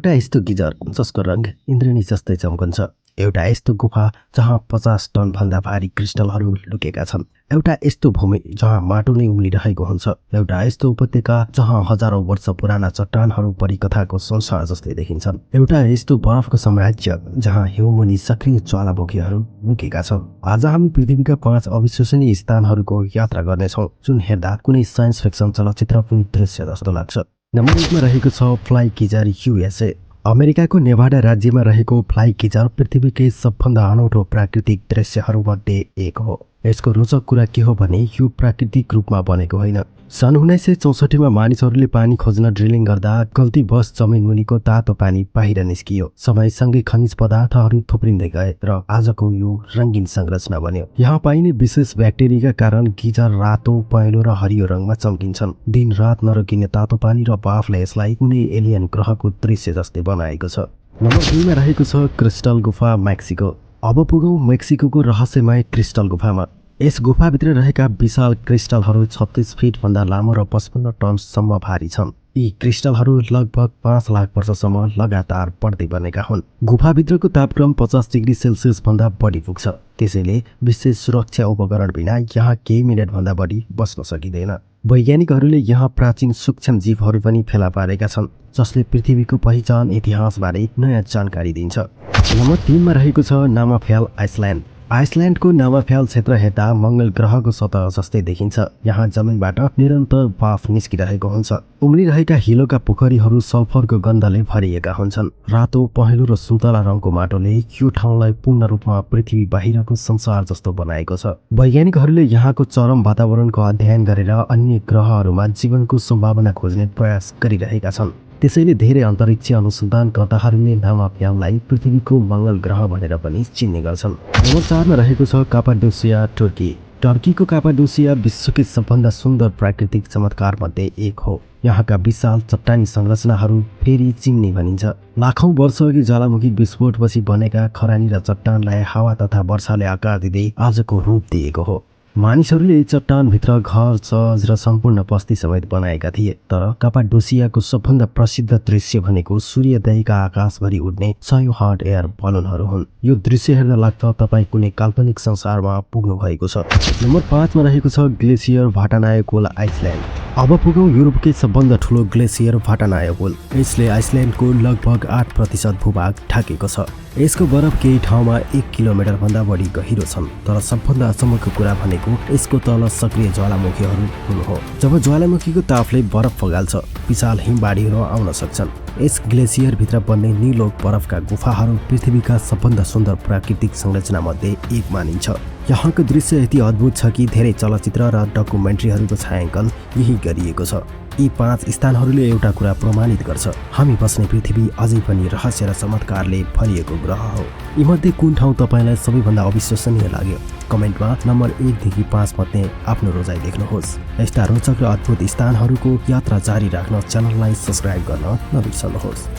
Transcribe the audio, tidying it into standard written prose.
एउटा यस्तो गिजर जसको रङ इन्द्रणी जस्तै चम्कन्छ। एउटा यस्तो गुफा जहाँ 50 टन भन्दा भारी क्रिस्टलहरू लुकेका छन्। एउटा यस्तो भूमि जहाँ माटो नै उम्लिरहेको हुन्छ। एउटा यस्तो उपत्यका जहाँ हजारौं वर्ष पुराना चट्टानहरू परिकथाको संसार जस्तै देखिन्छन्। एउटा यस्तो बरफको साम्राज्य जहाँ हिउँमुनि सक्रिय ज्वालामुखीहरू लुकेका छन्। आज हामी पृथ्वीका 5 अविश्वसनीय स्थानहरूको यात्रा गर्नेछौँ, जुन हेर्दा कुनै साइन्स फिक्सन चलचित्रको दृश्य जस्तो लाग्छ। नम्बर 1 मा रहेको छ फ्लाइ गिजर युएसए। अमेरिकाको नेभाडा राज्यमा रहेको फ्लाइ गिजर पृथ्वीकै सबभन्दा अनौठो प्राकृतिक दृश्यहरूमध्ये एक हो। यसको रोचक कुरा के हो भने यो प्राकृतिक रूपमा बनेको होइन। सन् 1964 मा मानिसहरूले पानी खोज्न ड्रिलिङ गर्दा गल्तीवश जमिन मुनिको तातो पानी बाहिर निस्कियो। समयसँगै खनिज पदार्थहरू थुप्रिँदै गए र आजको यो रङ्गीन संरचना बन्यो। यहाँ पाइने विशेष ब्याक्टेरियाका कारण गिजर रातो, पहेँलो र हरियो रङमा चम्किन्छन्। दिन रात नरोकिने तातो पानी र बाफले यसलाई कुनै एलियन ग्रहको दृश्य जस्तै बनाएको छ। नम्बर 2 मा रहेको छ क्रिस्टल गुफा मेक्सिको। अब पुगौँ मेक्सिकोको रहस्यमय क्रिस्टल गुफामा। यस गुफाभित्र रहेका विशाल क्रिस्टलहरू 36 फिट भन्दा लामो र 55 टनसम्म भारी छन्। यी क्रिस्टलहरू लगभग 5 लाख वर्षसम्म लगातार बढ्दै बनेका हुन्। गुफाभित्रको तापक्रम 50 डिग्री सेल्सियस भन्दा बढी पुग्छ। त्यसैले विशेष सुरक्षा उपकरण बिना यहाँ केही मिनेट भन्दा बढी बस्न सकिँदैन। वैज्ञानिकहरूले यहाँ प्राचीन सूक्ष्म जीवहरू पनि फेला पारेका छन्, जसले पृथ्वीको पहिचान इतिहासबारे नयाँ जानकारी दिन्छ। नम्बर 3 मा रहेको छ नामाफ्याल आइसल्यान्ड। आइसल्यान्डको नामाफ्याल क्षेत्र हेर्दा मङ्गल ग्रहको सतह जस्तै देखिन्छ। यहाँ जमिनबाट निरन्तर बाफ निस्किरहेको हुन्छ। उम्लिरहेका हिलोका पोखरीहरू सल्फरको गन्धले भरिएका हुन्छन्। रातो, पहेँलो र सुन्तला रङको माटोले यो ठाउँलाई पूर्ण रूपमा पृथ्वी बाहिरको संसार जस्तो बनाएको छ। वैज्ञानिकहरूले यहाँको चरम वातावरणको अध्ययन गरेर अन्य ग्रहहरूमा जीवनको सम्भावना खोज्ने प्रयास गरिरहेका छन्। त्यसैले धेरै अन्तरिक्ष अनुसन्धानकर्ताहरूले नामाफ्याललाई पृथ्वीको मङ्गल ग्रह भनेर पनि चिन्ने गर्छन्। नम्बर 4 मा रहेको छ कापाडोसिया, तुर्की। टर्कीको कापाडोसिया विश्वकै सबभन्दा सुन्दर प्राकृतिक चमत्कारमध्ये एक हो। यहाँका विशाल चट्टानी संरचनाहरू फेरि चिम्नी भनिन्छ। लाखौं वर्षअघि ज्वालामुखी विस्फोटपछि बनेका खरानी र चट्टानलाई हावा तथा वर्षाले आकार दिँदै आजको रूप दिएको हो। मानिसहरूले चट्टानभित्र घर, चर्च र सम्पूर्ण बस्ती समेत बनाएका थिए। तर कापाडोसियाको सबभन्दा प्रसिद्ध दृश्य भनेको सूर्योदयका आकाशभरि उड्ने 100 हट एयर बलुनहरू हुन्। यो दृश्य हेर्दा लाग्छ तपाईँ कुनै काल्पनिक संसारमा पुग्नु भएको छ। नम्बर 5 मा रहेको छ ग्लेसियर भाटानायोकोल आइसल्यान्ड। अब पुगौँ युरोपकै सबभन्दा ठुलो ग्लेसियर भाटानायोकोल। यसले आइसल्यान्डको लगभग 8% भूभाग ढाकेको छ। यसको बरफ केही ठाउँमा 1 किलोमिटर भन्दा बढी गहिरो छन्। तर सबभन्दा अचम्मको कुरा भनेको यसको तल सक्रिय ज्वालामुखीहरू हुनु हो। जब ज्वालामुखीको तापले बरफ पगाल्छ, विशाल हिमबाढीहरू आउन सक्छन्। यस ग्लेसियरभित्र बन्ने निलो बरफका गुफाहरू पृथ्वीका सबभन्दा सुन्दर प्राकृतिक संरचनामध्ये एक मानिन्छ। यहाँको दृश्य यति अद्भुत छ कि धेरै चलचित्र र डकुमेन्ट्रीहरूको छायाङ्कन यही गरिएको छ। यी 5 स्थानहरूले एउटा कुरा प्रमाणित गर्छ, हामी बस्ने पृथ्वी अझै पनि रहस्य र चमत्कारले भरिएको ग्रह हो। यीमध्ये कुन ठाउँ तपाईँलाई सबैभन्दा अविश्वसनीय लाग्यो? कमेन्टमा नम्बर 1 देखि 5 मध्ये आफ्नो रोजाइ लेख्नुहोस्। यस्ता रोचक र अद्भुत स्थानहरूको यात्रा जारी राख्न च्यानललाई सब्स्क्राइब गर्न नबिर्सनुहोस्।